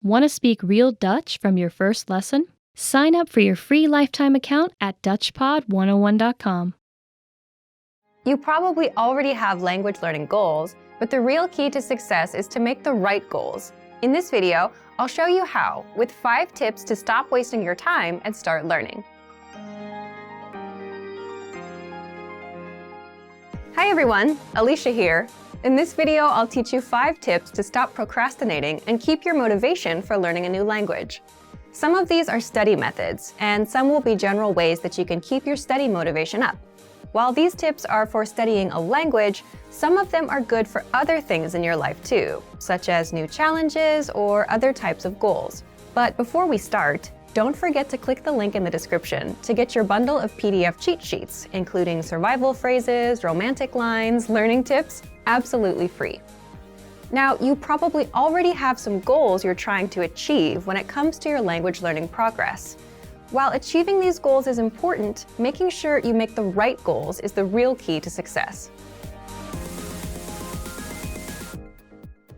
Want to speak real Dutch from your first lesson? Sign up for your free lifetime account at DutchPod101.com. You probably already have language learning goals, but the real key to success is to make the right goals. In this video, I'll show you how, with 5 tips to stop wasting your time and start learning. Hi everyone, Alicia here. In this video, I'll teach you 5 tips to stop procrastinating and keep your motivation for learning a new language. Some of these are study methods, and some will be general ways that you can keep your study motivation up. While these tips are for studying a language, some of them are good for other things in your life too, such as new challenges or other types of goals. But before we start, don't forget to click the link in the description to get your bundle of PDF cheat sheets, including survival phrases, romantic lines, learning tips, absolutely free. Now, you probably already have some goals you're trying to achieve when it comes to your language learning progress. While achieving these goals is important, making sure you make the right goals is the real key to success.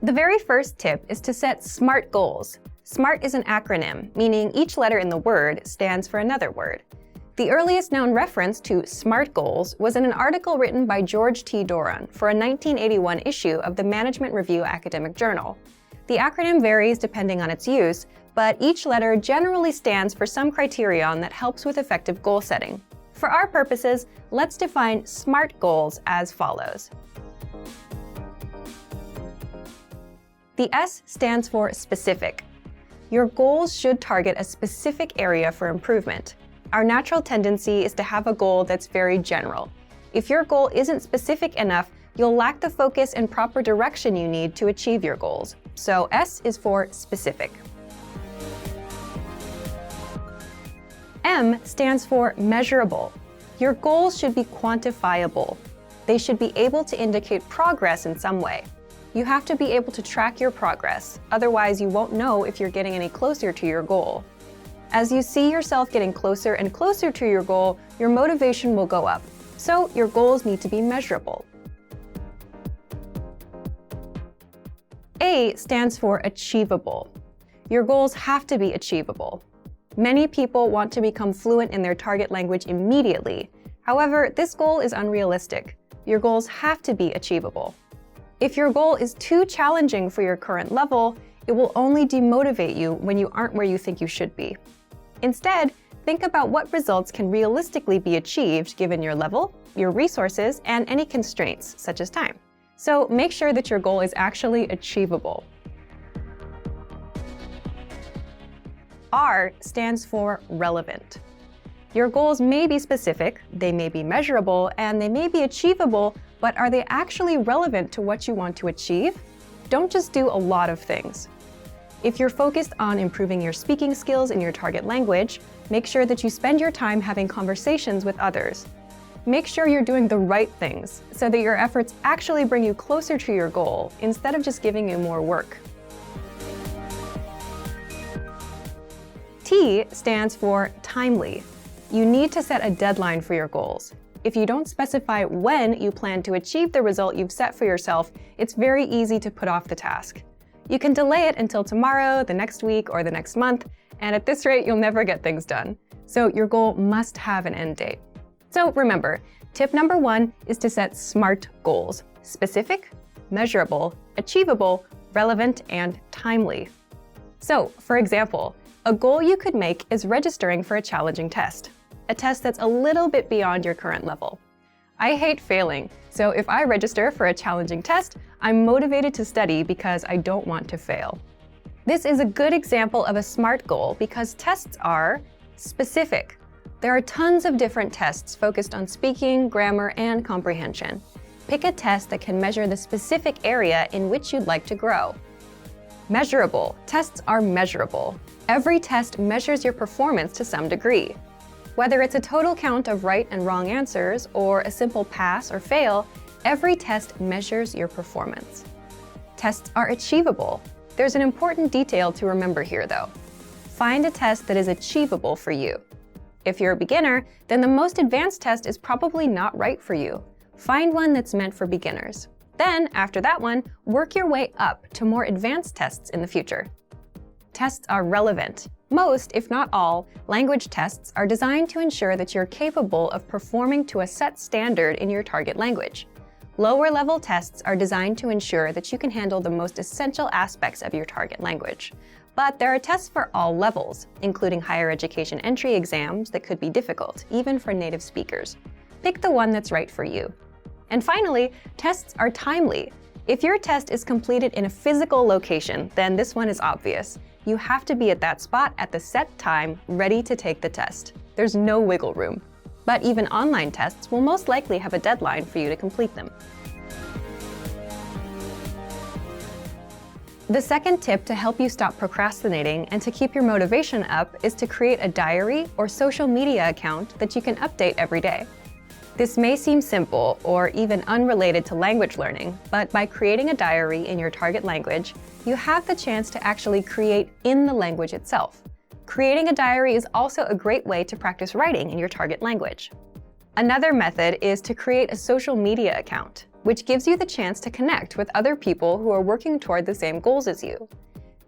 The very first tip is to set SMART goals. SMART is an acronym, meaning each letter in the word stands for another word. The earliest known reference to SMART goals was in an article written by George T. Doran for a 1981 issue of the Management Review Academic Journal. The acronym varies depending on its use, but each letter generally stands for some criterion that helps with effective goal setting. For our purposes, let's define SMART goals as follows. The S stands for specific. Your goals should target a specific area for improvement. Our natural tendency is to have a goal that's very general. If your goal isn't specific enough, you'll lack the focus and proper direction you need to achieve your goals. So S is for specific. M stands for measurable. Your goals should be quantifiable. They should be able to indicate progress in some way. You have to be able to track your progress, otherwise you won't know if you're getting any closer to your goal. As you see yourself getting closer and closer to your goal, your motivation will go up. So your goals need to be measurable. A stands for achievable. Your goals have to be achievable. Many people want to become fluent in their target language immediately. However, this goal is unrealistic. Your goals have to be achievable. If your goal is too challenging for your current level, it will only demotivate you when you aren't where you think you should be. Instead, think about what results can realistically be achieved given your level, your resources, and any constraints, such as time. So make sure that your goal is actually achievable. R stands for relevant. Your goals may be specific, they may be measurable, and they may be achievable, but are they actually relevant to what you want to achieve? Don't just do a lot of things. If you're focused on improving your speaking skills in your target language, make sure that you spend your time having conversations with others. Make sure you're doing the right things so that your efforts actually bring you closer to your goal instead of just giving you more work. T stands for timely. You need to set a deadline for your goals. If you don't specify when you plan to achieve the result you've set for yourself, it's very easy to put off the task. You can delay it until tomorrow, the next week, or the next month, and at this rate, you'll never get things done. So your goal must have an end date. So remember, tip number 1 is to set SMART goals: specific, measurable, achievable, relevant, and timely. So, for example, a goal you could make is registering for a challenging test, a test that's a little bit beyond your current level. I hate failing, so if I register for a challenging test, I'm motivated to study because I don't want to fail. This is a good example of a SMART goal because tests are specific. There are tons of different tests focused on speaking, grammar, and comprehension. Pick a test that can measure the specific area in which you'd like to grow. Measurable. Tests are measurable. Every test measures your performance to some degree. Whether it's a total count of right and wrong answers or a simple pass or fail, every test measures your performance. Tests are achievable. There's an important detail to remember here, though. Find a test that is achievable for you. If you're a beginner, then the most advanced test is probably not right for you. Find one that's meant for beginners. Then, after that one, work your way up to more advanced tests in the future. Tests are relevant. Most, if not all, language tests are designed to ensure that you're capable of performing to a set standard in your target language. Lower-level tests are designed to ensure that you can handle the most essential aspects of your target language. But there are tests for all levels, including higher education entry exams that could be difficult, even for native speakers. Pick the one that's right for you. And finally, tests are timely. If your test is completed in a physical location, then this one is obvious. You have to be at that spot at the set time, ready to take the test. There's no wiggle room. But even online tests will most likely have a deadline for you to complete them. The second tip to help you stop procrastinating and to keep your motivation up is to create a diary or social media account that you can update every day. This may seem simple or even unrelated to language learning, but by creating a diary in your target language, you have the chance to actually create in the language itself. Creating a diary is also a great way to practice writing in your target language. Another method is to create a social media account, which gives you the chance to connect with other people who are working toward the same goals as you.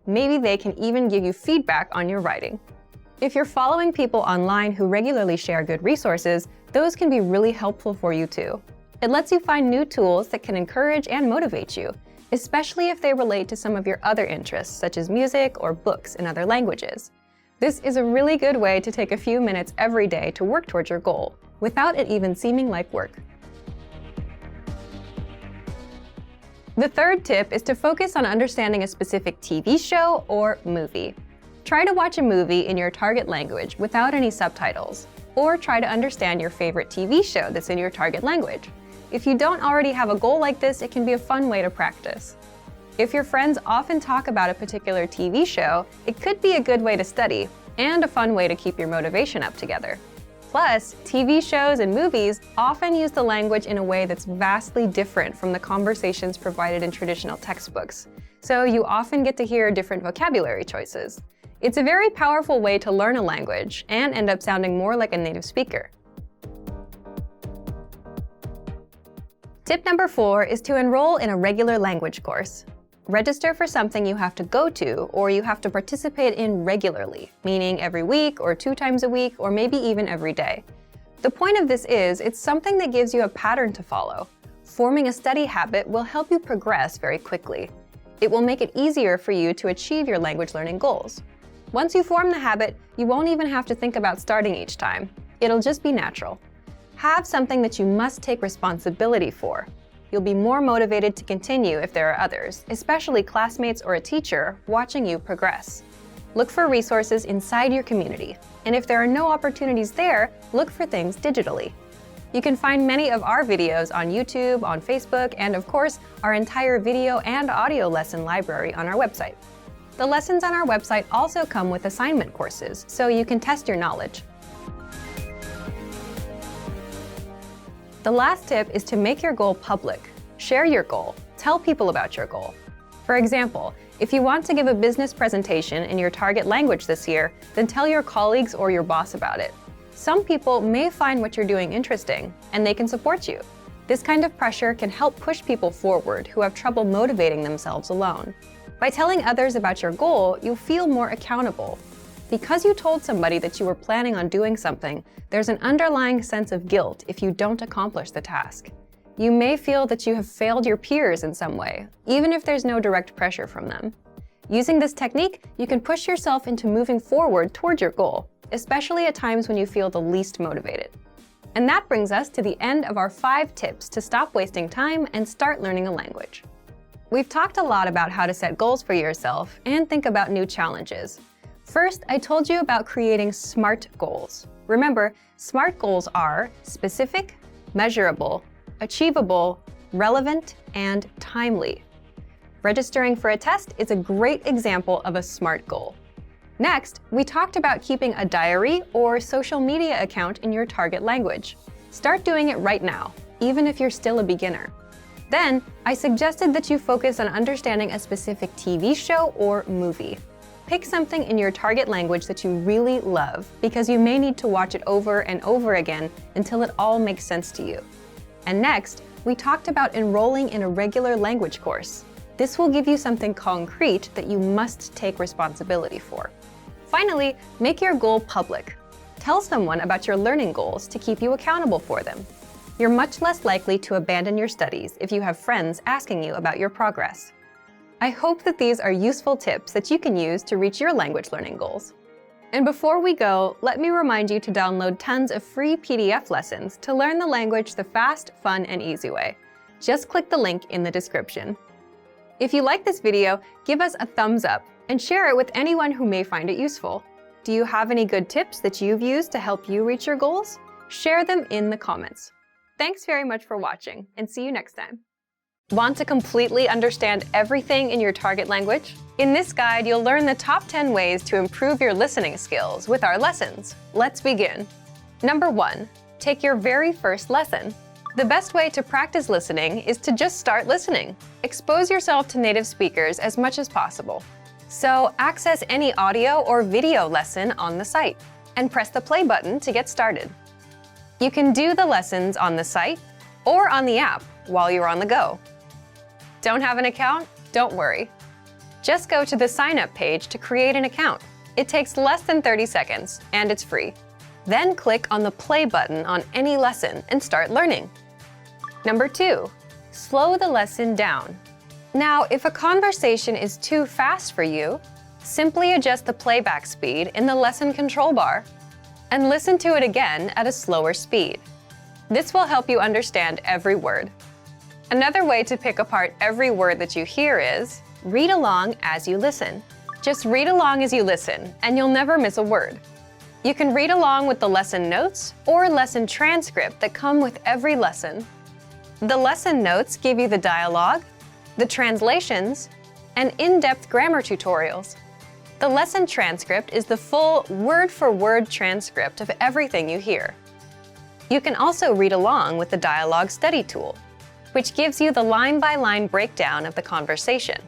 Maybe they can even give you feedback on your writing. If you're following people online who regularly share good resources, those can be really helpful for you too. It lets you find new tools that can encourage and motivate you, especially if they relate to some of your other interests, such as music or books in other languages. This is a really good way to take a few minutes every day to work towards your goal, without it even seeming like work. The third tip is to focus on understanding a specific TV show or movie. Try to watch a movie in your target language without any subtitles, or try to understand your favorite TV show that's in your target language. If you don't already have a goal like this, it can be a fun way to practice. If your friends often talk about a particular TV show, it could be a good way to study, and a fun way to keep your motivation up together. Plus, TV shows and movies often use the language in a way that's vastly different from the conversations provided in traditional textbooks, so you often get to hear different vocabulary choices. It's a very powerful way to learn a language and end up sounding more like a native speaker. Tip number 4 is to enroll in a regular language course. Register for something you have to go to or you have to participate in regularly, meaning every week or 2 times a week or maybe even every day. The point of this is it's something that gives you a pattern to follow. Forming a study habit will help you progress very quickly. It will make it easier for you to achieve your language learning goals. Once you form the habit, you won't even have to think about starting each time. It'll just be natural. Have something that you must take responsibility for. You'll be more motivated to continue if there are others, especially classmates or a teacher, watching you progress. Look for resources inside your community, and if there are no opportunities there, look for things digitally. You can find many of our videos on YouTube, on Facebook, and of course, our entire video and audio lesson library on our website. The lessons on our website also come with assignment courses, so you can test your knowledge. The last tip is to make your goal public. Share your goal. Tell people about your goal. For example, if you want to give a business presentation in your target language this year, then tell your colleagues or your boss about it. Some people may find what you're doing interesting, and they can support you. This kind of pressure can help push people forward who have trouble motivating themselves alone. By telling others about your goal, you'll feel more accountable. Because you told somebody that you were planning on doing something, there's an underlying sense of guilt if you don't accomplish the task. You may feel that you have failed your peers in some way, even if there's no direct pressure from them. Using this technique, you can push yourself into moving forward toward your goal, especially at times when you feel the least motivated. And that brings us to the end of our 5 tips to stop wasting time and start learning a language. We've talked a lot about how to set goals for yourself and think about new challenges. First, I told you about creating SMART goals. Remember, SMART goals are specific, measurable, achievable, relevant, and timely. Registering for a test is a great example of a SMART goal. Next, we talked about keeping a diary or social media account in your target language. Start doing it right now, even if you're still a beginner. Then, I suggested that you focus on understanding a specific TV show or movie. Pick something in your target language that you really love, because you may need to watch it over and over again until it all makes sense to you. And next, we talked about enrolling in a regular language course. This will give you something concrete that you must take responsibility for. Finally, make your goal public. Tell someone about your learning goals to keep you accountable for them. You're much less likely to abandon your studies if you have friends asking you about your progress. I hope that these are useful tips that you can use to reach your language learning goals. And before we go, let me remind you to download tons of free PDF lessons to learn the language the fast, fun, and easy way. Just click the link in the description. If you like this video, give us a thumbs up and share it with anyone who may find it useful. Do you have any good tips that you've used to help you reach your goals? Share them in the comments. Thanks very much for watching, and see you next time. Want to completely understand everything in your target language? In this guide, you'll learn the top 10 ways to improve your listening skills with our lessons. Let's begin. Number 1, take your very first lesson. The best way to practice listening is to just start listening. Expose yourself to native speakers as much as possible. So access any audio or video lesson on the site and press the play button to get started. You can do the lessons on the site or on the app while you're on the go. Don't have an account? Don't worry. Just go to the sign up page to create an account. It takes less than 30 seconds and it's free. Then click on the play button on any lesson and start learning. Number 2, slow the lesson down. Now, if a conversation is too fast for you, simply adjust the playback speed in the lesson control bar and listen to it again at a slower speed. This will help you understand every word. Another way to pick apart every word that you hear is read along as you listen. Just read along as you listen, and you'll never miss a word. You can read along with the lesson notes or lesson transcript that come with every lesson. The lesson notes give you the dialogue, the translations, and in-depth grammar tutorials. The lesson transcript is the full word-for-word transcript of everything you hear. You can also read along with the dialogue study tool, which gives you the line-by-line breakdown of the conversation,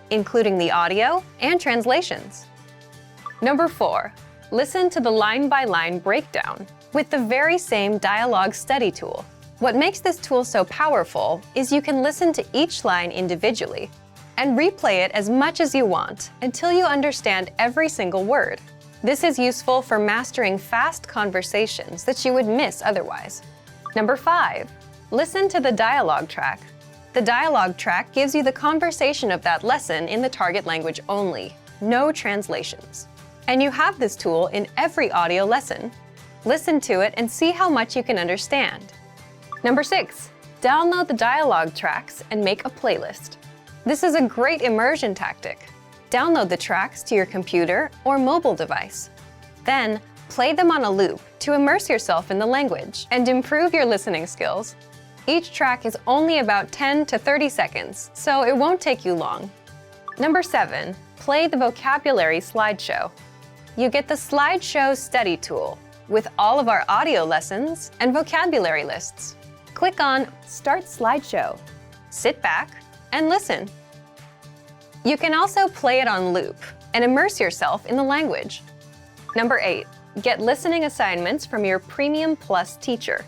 including the audio and translations. Number 4, listen to the line-by-line breakdown with the very same dialogue study tool. What makes this tool so powerful is you can listen to each line individually and replay it as much as you want until you understand every single word. This is useful for mastering fast conversations that you would miss otherwise. Number 5, listen to the dialogue track. The dialogue track gives you the conversation of that lesson in the target language only, no translations. And you have this tool in every audio lesson. Listen to it and see how much you can understand. Number 6, download the dialogue tracks and make a playlist. This is a great immersion tactic. Download the tracks to your computer or mobile device. Then, play them on a loop to immerse yourself in the language and improve your listening skills. Each track is only about 10 to 30 seconds, so it won't take you long. Number 7, play the vocabulary slideshow. You get the slideshow study tool with all of our audio lessons and vocabulary lists. Click on Start Slideshow. Sit back and listen. You can also play it on loop and immerse yourself in the language. Number 8, get listening assignments from your Premium Plus teacher.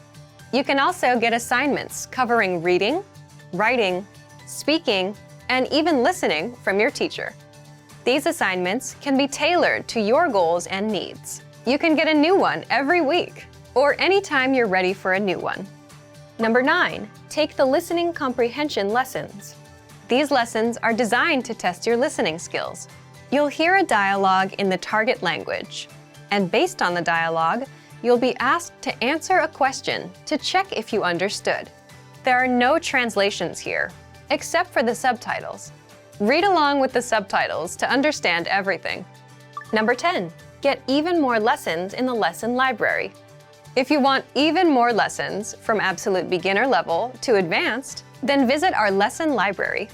You can also get assignments covering reading, writing, speaking, and even listening from your teacher. These assignments can be tailored to your goals and needs. You can get a new one every week or anytime you're ready for a new one. Number 9, take the listening comprehension lessons. These lessons are designed to test your listening skills. You'll hear a dialogue in the target language, and based on the dialogue, you'll be asked to answer a question to check if you understood. There are no translations here, except for the subtitles. Read along with the subtitles to understand everything. Number 10, get even more lessons in the lesson library. If you want even more lessons from absolute beginner level to advanced, then visit our lesson library.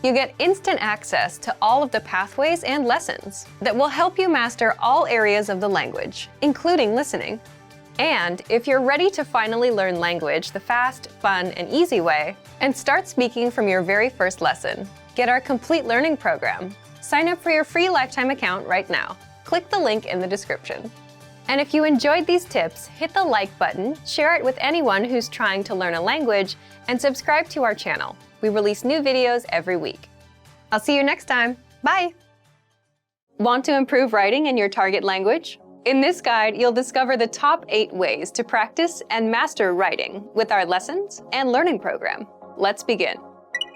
You get instant access to all of the pathways and lessons that will help you master all areas of the language, including listening. And if you're ready to finally learn language the fast, fun, and easy way, and start speaking from your very first lesson, get our complete learning program. Sign up for your free lifetime account right now. Click the link in the description. And if you enjoyed these tips, hit the like button, share it with anyone who's trying to learn a language, and subscribe to our channel. We release new videos every week. I'll see you next time. Bye! Want to improve writing in your target language? In this guide, you'll discover the top 8 ways to practice and master writing with our lessons and learning program. Let's begin.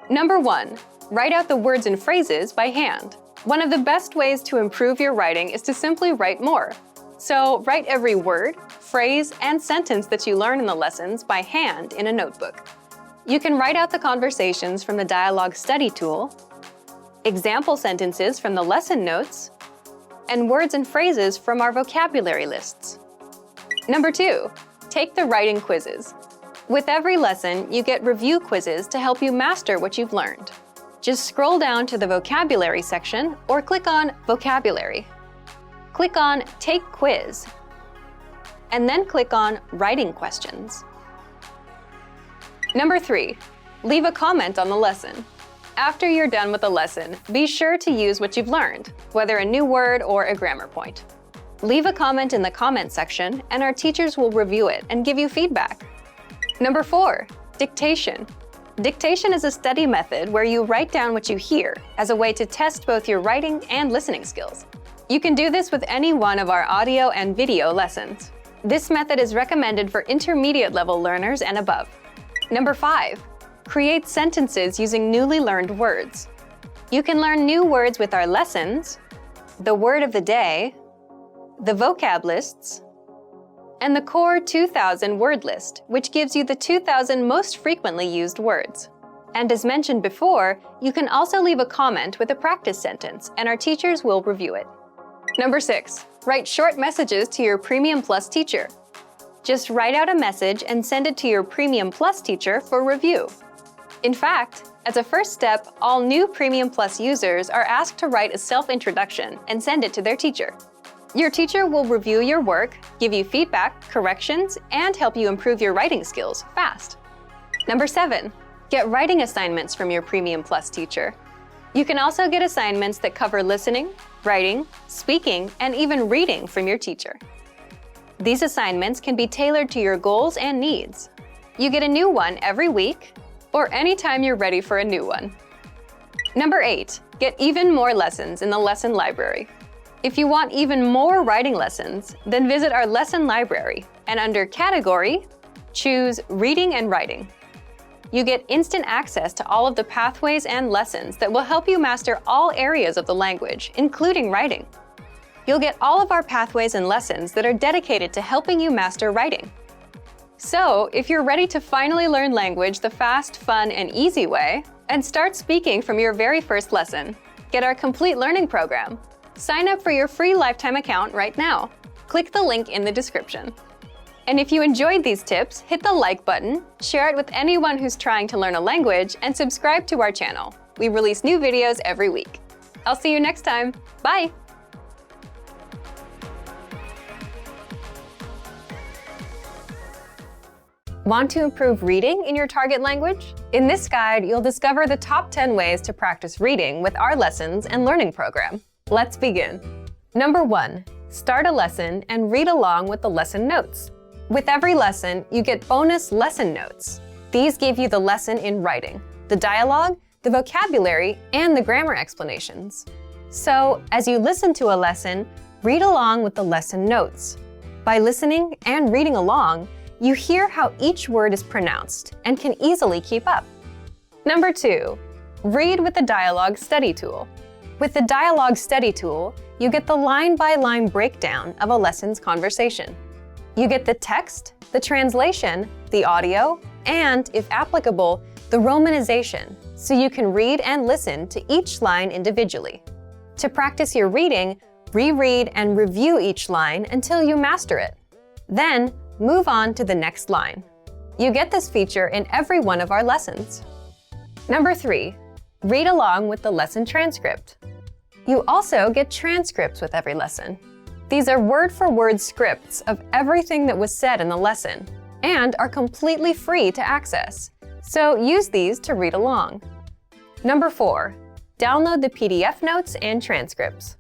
Number 1, write out the words and phrases by hand. One of the best ways to improve your writing is to simply write more. So write every word, phrase, and sentence that you learn in the lessons by hand in a notebook. You can write out the conversations from the dialogue study tool, example sentences from the lesson notes, and words and phrases from our vocabulary lists. Number 2, take the writing quizzes. With every lesson, you get review quizzes to help you master what you've learned. Just scroll down to the vocabulary section or click on Vocabulary. Click on Take Quiz, and then click on Writing Questions. Number 3, leave a comment on the lesson. After you're done with the lesson, be sure to use what you've learned, whether a new word or a grammar point. Leave a comment in the comment section, and our teachers will review it and give you feedback. Number 4, dictation. Dictation is a study method where you write down what you hear as a way to test both your writing and listening skills. You can do this with any one of our audio and video lessons. This method is recommended for intermediate level learners and above. Number 5, create sentences using newly learned words. You can learn new words with our lessons, the word of the day, the vocab lists, and the core 2000 word list, which gives you the 2000 most frequently used words. And as mentioned before, you can also leave a comment with a practice sentence, and our teachers will review it. Number 6, write short messages to your Premium Plus teacher. Just write out a message and send it to your Premium Plus teacher for review. In fact, as a first step, all new Premium Plus users are asked to write a self-introduction and send it to their teacher. Your teacher will review your work, give you feedback, corrections, and help you improve your writing skills fast. Number 7, get writing assignments from your Premium Plus teacher. You can also get assignments that cover listening, writing, speaking, and even reading from your teacher. These assignments can be tailored to your goals and needs. You get a new one every week, or anytime you're ready for a new one. Number 8, get even more lessons in the lesson library. If you want even more writing lessons, then visit our lesson library, and under Category, choose Reading and Writing. You get instant access to all of the pathways and lessons that will help you master all areas of the language, including writing. You'll get all of our pathways and lessons that are dedicated to helping you master writing. So, if you're ready to finally learn language the fast, fun, and easy way, and start speaking from your very first lesson, get our complete learning program. Sign up for your free lifetime account right now. Click the link in the description. And if you enjoyed these tips, hit the like button, share it with anyone who's trying to learn a language, and subscribe to our channel. We release new videos every week. I'll see you next time. Bye! Want to improve reading in your target language? In this guide, you'll discover the top 10 ways to practice reading with our lessons and learning program. Let's begin. Number 1, start a lesson and read along with the lesson notes. With every lesson, you get bonus lesson notes. These give you the lesson in writing, the dialogue, the vocabulary, and the grammar explanations. So, as you listen to a lesson, read along with the lesson notes. By listening and reading along, you hear how each word is pronounced and can easily keep up. Number 2, read with the dialogue study tool. With the dialogue study tool, you get the line-by-line breakdown of a lesson's conversation. You get the text, the translation, the audio, and, if applicable, the romanization, so you can read and listen to each line individually. To practice your reading, reread and review each line until you master it. Then, move on to the next line. You get this feature in every one of our lessons. Number 3, read along with the lesson transcript. You also get transcripts with every lesson. These are word-for-word scripts of everything that was said in the lesson and are completely free to access, so use these to read along. Number 4, download the PDF notes and transcripts.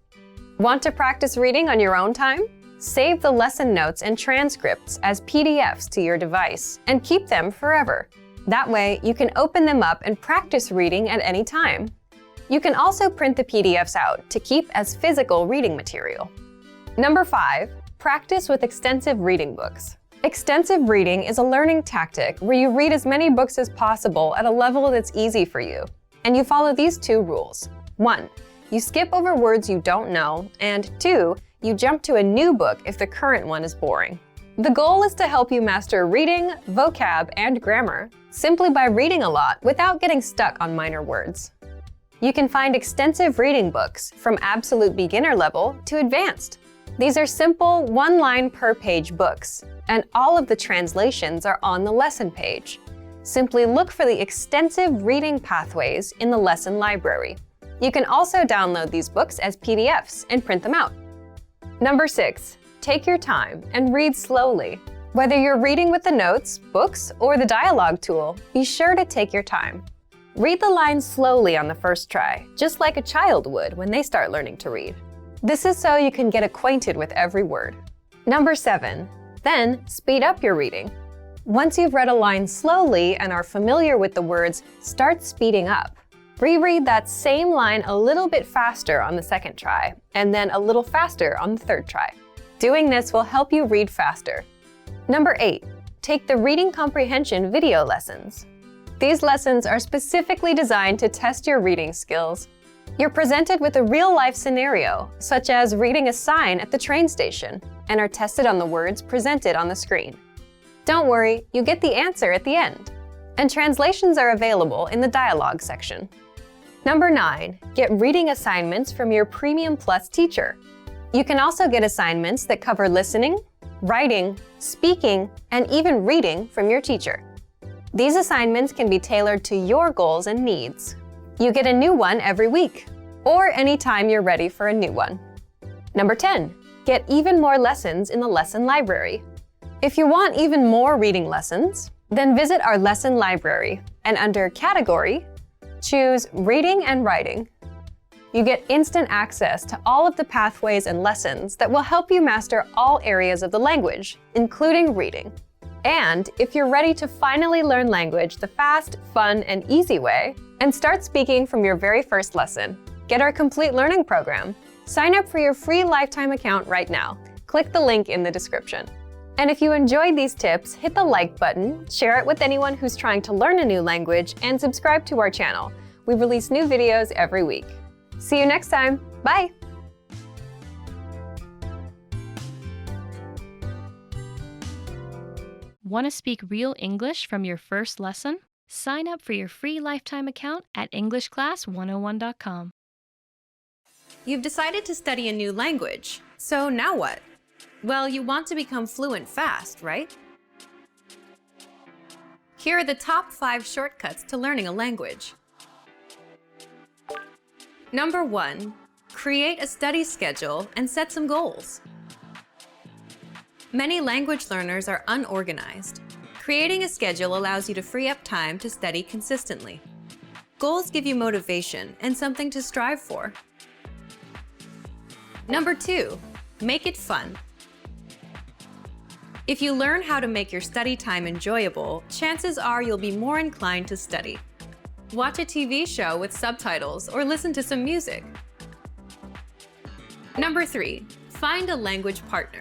Want to practice reading on your own time? Save the lesson notes and transcripts as PDFs to your device and keep them forever. That way, you can open them up and practice reading at any time. You can also print the PDFs out to keep as physical reading material. Number 5, practice with extensive reading books. Extensive reading is a learning tactic where you read as many books as possible at a level that's easy for you. And you follow these 2 rules. 1, you skip over words you don't know, and 2, you jump to a new book if the current one is boring. The goal is to help you master reading, vocab, and grammar simply by reading a lot without getting stuck on minor words. You can find extensive reading books from absolute beginner level to advanced. These are simple, one-line per page books, and all of the translations are on the lesson page. Simply look for the extensive reading pathways in the lesson library. You can also download these books as PDFs and print them out. Number 6, take your time and read slowly. Whether you're reading with the notes, books, or the dialogue tool, be sure to take your time. Read the lines slowly on the first try, just like a child would when they start learning to read. This is so you can get acquainted with every word. Number 7, then speed up your reading. Once you've read a line slowly and are familiar with the words, start speeding up. Reread that same line a little bit faster on the second try, and then a little faster on the third try. Doing this will help you read faster. Number 8, take the reading comprehension video lessons. These lessons are specifically designed to test your reading skills. You're presented with a real-life scenario, such as reading a sign at the train station, and are tested on the words presented on the screen. Don't worry, you get the answer at the end. And translations are available in the dialogue section. Number 9, get reading assignments from your Premium Plus teacher. You can also get assignments that cover listening, writing, speaking, and even reading from your teacher. These assignments can be tailored to your goals and needs. You get a new one every week, or anytime you're ready for a new one. Number 10, get even more lessons in the lesson library. If you want even more reading lessons, then visit our lesson library, and under Category, choose Reading and Writing. You get instant access to all of the pathways and lessons that will help you master all areas of the language, including reading. And if you're ready to finally learn language the fast, fun, and easy way, and start speaking from your very first lesson, get our complete learning program. Sign up for your free lifetime account right now. Click the link in the description. And if you enjoyed these tips, hit the like button, share it with anyone who's trying to learn a new language, and subscribe to our channel. We release new videos every week. See you next time. Bye! Want to speak real English from your first lesson? Sign up for your free lifetime account at EnglishClass101.com. You've decided to study a new language, so now what? Well, you want to become fluent fast, right? Here are the top 5 shortcuts to learning a language. Number 1, create a study schedule and set some goals. Many language learners are unorganized. Creating a schedule allows you to free up time to study consistently. Goals give you motivation and something to strive for. Number 2, make it fun. If you learn how to make your study time enjoyable, chances are you'll be more inclined to study. Watch a TV show with subtitles or listen to some music. Number 3, find a language partner.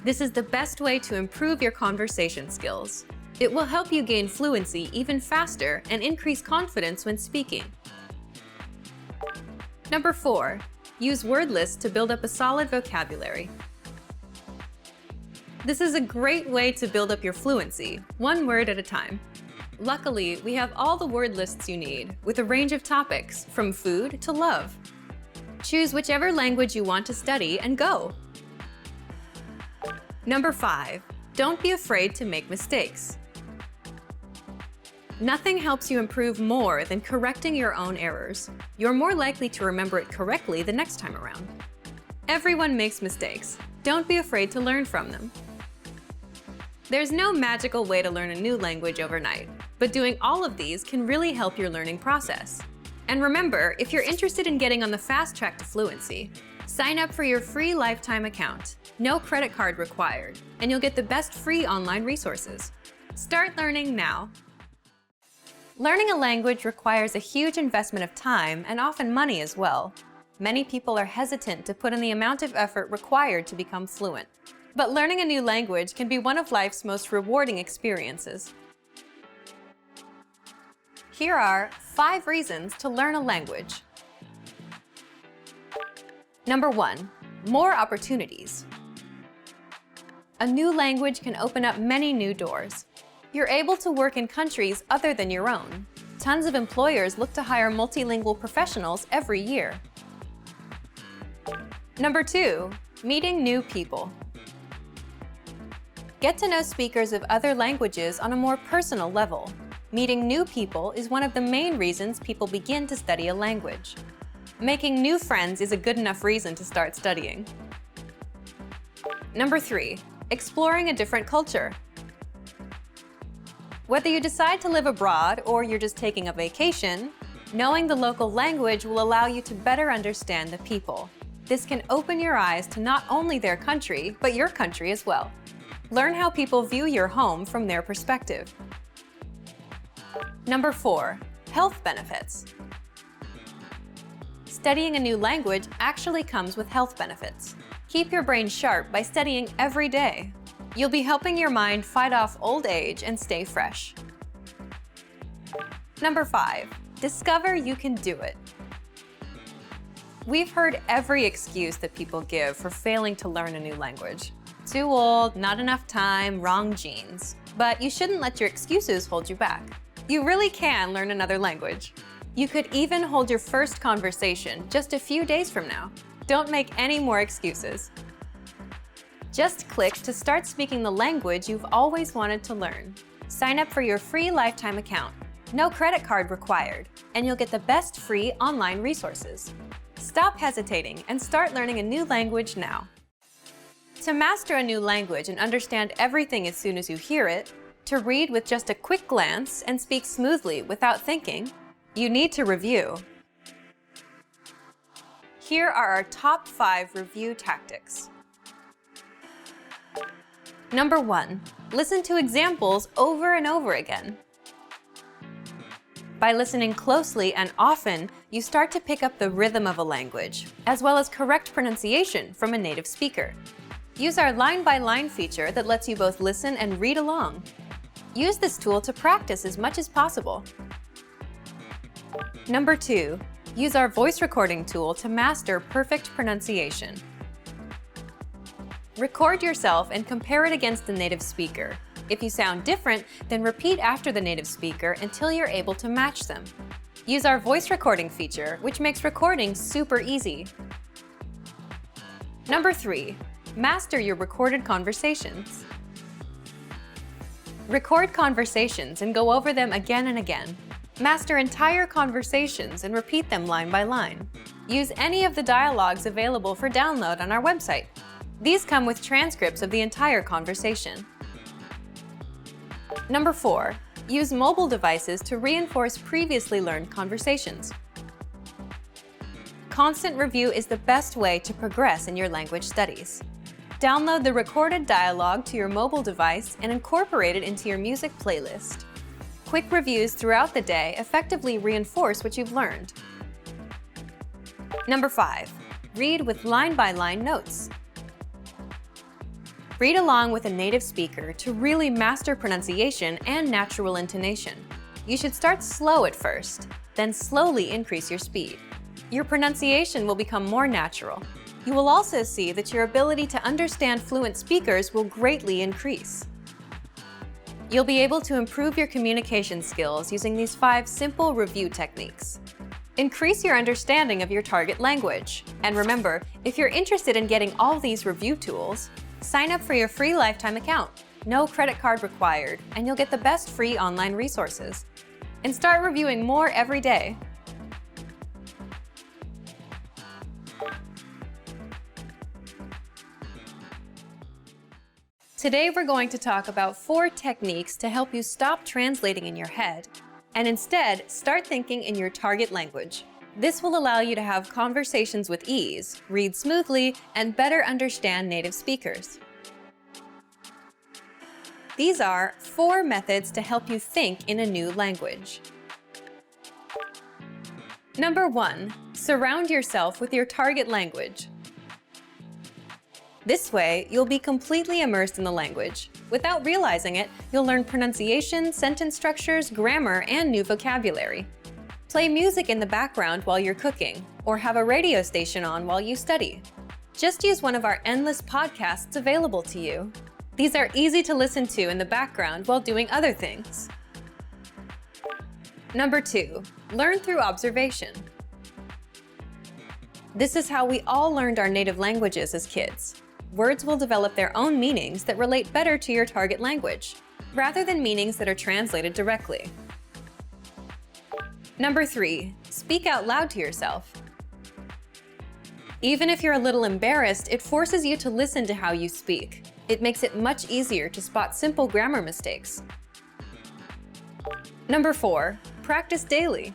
This is the best way to improve your conversation skills. It will help you gain fluency even faster and increase confidence when speaking. Number 4, use word lists to build up a solid vocabulary. This is a great way to build up your fluency, one word at a time. Luckily, we have all the word lists you need, with a range of topics, from food to love. Choose whichever language you want to study and go! Number 5, don't be afraid to make mistakes. Nothing helps you improve more than correcting your own errors. You're more likely to remember it correctly the next time around. Everyone makes mistakes. Don't be afraid to learn from them. There's no magical way to learn a new language overnight, but doing all of these can really help your learning process. And remember, if you're interested in getting on the fast track to fluency, sign up for your free lifetime account. No credit card required, and you'll get the best free online resources. Start learning now. Learning a language requires a huge investment of time and often money as well. Many people are hesitant to put in the amount of effort required to become fluent. But learning a new language can be one of life's most rewarding experiences. Here are 5 reasons to learn a language. Number 1, more opportunities. A new language can open up many new doors. You're able to work in countries other than your own. Tons of employers look to hire multilingual professionals every year. Number 2, meeting new people. Get to know speakers of other languages on a more personal level. Meeting new people is one of the main reasons people begin to study a language. Making new friends is a good enough reason to start studying. Number 3, exploring a different culture. Whether you decide to live abroad or you're just taking a vacation, knowing the local language will allow you to better understand the people. This can open your eyes to not only their country, but your country as well. Learn how people view your home from their perspective. Number 4, health benefits. Studying a new language actually comes with health benefits. Keep your brain sharp by studying every day. You'll be helping your mind fight off old age and stay fresh. Number 5, discover you can do it. We've heard every excuse that people give for failing to learn a new language. Too old, not enough time, wrong genes. But you shouldn't let your excuses hold you back. You really can learn another language. You could even hold your first conversation just a few days from now. Don't make any more excuses. Just click to start speaking the language you've always wanted to learn. Sign up for your free lifetime account. No credit card required, and you'll get the best free online resources. Stop hesitating and start learning a new language now. To master a new language and understand everything as soon as you hear it, to read with just a quick glance and speak smoothly without thinking, you need to review. Here are our top 5 review tactics. Number 1, listen to examples over and over again. By listening closely and often, you start to pick up the rhythm of a language, as well as correct pronunciation from a native speaker. Use our line-by-line feature that lets you both listen and read along. Use this tool to practice as much as possible. Number 2, use our voice recording tool to master perfect pronunciation. Record yourself and compare it against the native speaker. If you sound different, then repeat after the native speaker until you're able to match them. Use our voice recording feature, which makes recording super easy. Number 3, master your recorded conversations. Record conversations and go over them again and again. Master entire conversations and repeat them line by line. Use any of the dialogues available for download on our website. These come with transcripts of the entire conversation. Number 4, use mobile devices to reinforce previously learned conversations. Constant review is the best way to progress in your language studies. Download the recorded dialogue to your mobile device and incorporate it into your music playlist. Quick reviews throughout the day effectively reinforce what you've learned. Number 5, read with line-by-line notes. Read along with a native speaker to really master pronunciation and natural intonation. You should start slow at first, then slowly increase your speed. Your pronunciation will become more natural. You will also see that your ability to understand fluent speakers will greatly increase. You'll be able to improve your communication skills using these 5 simple review techniques. Increase your understanding of your target language. And remember, if you're interested in getting all these review tools, sign up for your free lifetime account. No credit card required, and you'll get the best free online resources. And start reviewing more every day. Today we're going to talk about 4 techniques to help you stop translating in your head and instead start thinking in your target language. This will allow you to have conversations with ease, read smoothly, and better understand native speakers. These are 4 methods to help you think in a new language. Number 1, surround yourself with your target language. This way, you'll be completely immersed in the language. Without realizing it, you'll learn pronunciation, sentence structures, grammar, and new vocabulary. Play music in the background while you're cooking, or have a radio station on while you study. Just use one of our endless podcasts available to you. These are easy to listen to in the background while doing other things. Number 2, learn through observation. This is how we all learned our native languages as kids. Words will develop their own meanings that relate better to your target language, rather than meanings that are translated directly. Number 3, speak out loud to yourself. Even if you're a little embarrassed, it forces you to listen to how you speak. It makes it much easier to spot simple grammar mistakes. Number 4, practice daily.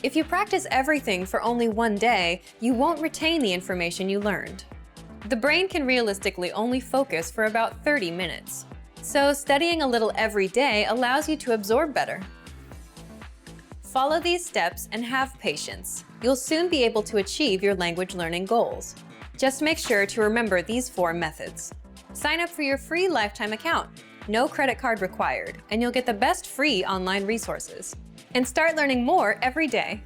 If you practice everything for only one day, you won't retain the information you learned. The brain can realistically only focus for about 30 minutes. So studying a little every day allows you to absorb better. Follow these steps and have patience. You'll soon be able to achieve your language learning goals. Just make sure to remember these 4 methods. Sign up for your free lifetime account. No credit card required, and you'll get the best free online resources. And start learning more every day.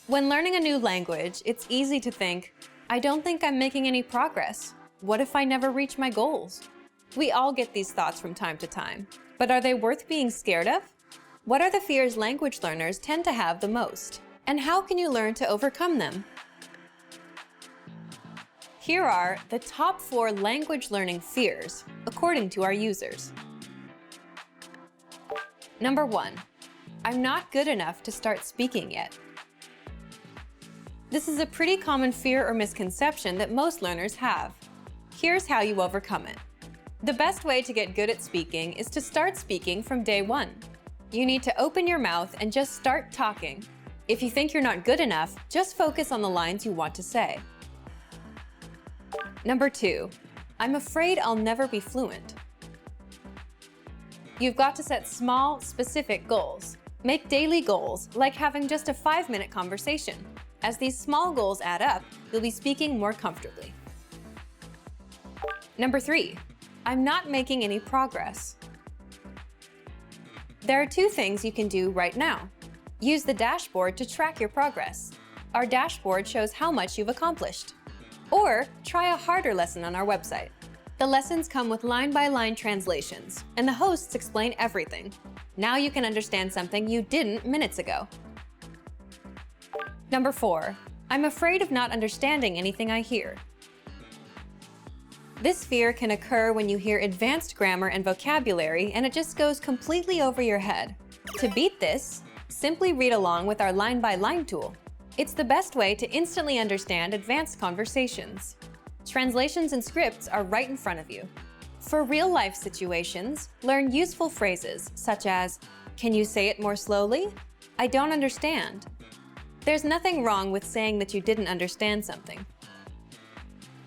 When learning a new language, it's easy to think, I don't think I'm making any progress. What if I never reach my goals? We all get these thoughts from time to time, but are they worth being scared of? What are the fears language learners tend to have the most? And how can you learn to overcome them? Here are the top 4 language learning fears, according to our users. Number 1, I'm not good enough to start speaking yet. This is a pretty common fear or misconception that most learners have. Here's how you overcome it. The best way to get good at speaking is to start speaking from day 1. You need to open your mouth and just start talking. If you think you're not good enough, just focus on the lines you want to say. Number 2, I'm afraid I'll never be fluent. You've got to set small, specific goals. Make daily goals, like having just a 5-minute conversation. As these small goals add up, you'll be speaking more comfortably. Number 3, I'm not making any progress. There are 2 things you can do right now. Use the dashboard to track your progress. Our dashboard shows how much you've accomplished. Or try a harder lesson on our website. The lessons come with line-by-line translations, and the hosts explain everything. Now you can understand something you didn't minutes ago. Number 4, I'm afraid of not understanding anything I hear. This fear can occur when you hear advanced grammar and vocabulary and it just goes completely over your head. To beat this, simply read along with our line-by-line tool. It's the best way to instantly understand advanced conversations. Translations and scripts are right in front of you. For real-life situations, learn useful phrases such as, "Can you say it more slowly? I don't understand." There's nothing wrong with saying that you didn't understand something.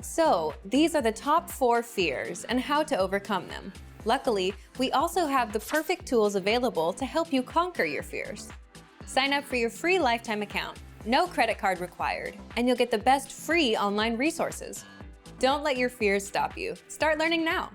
So, these are the top 4 fears and how to overcome them. Luckily, we also have the perfect tools available to help you conquer your fears. Sign up for your free lifetime account. No credit card required, and you'll get the best free online resources. Don't let your fears stop you. Start learning now.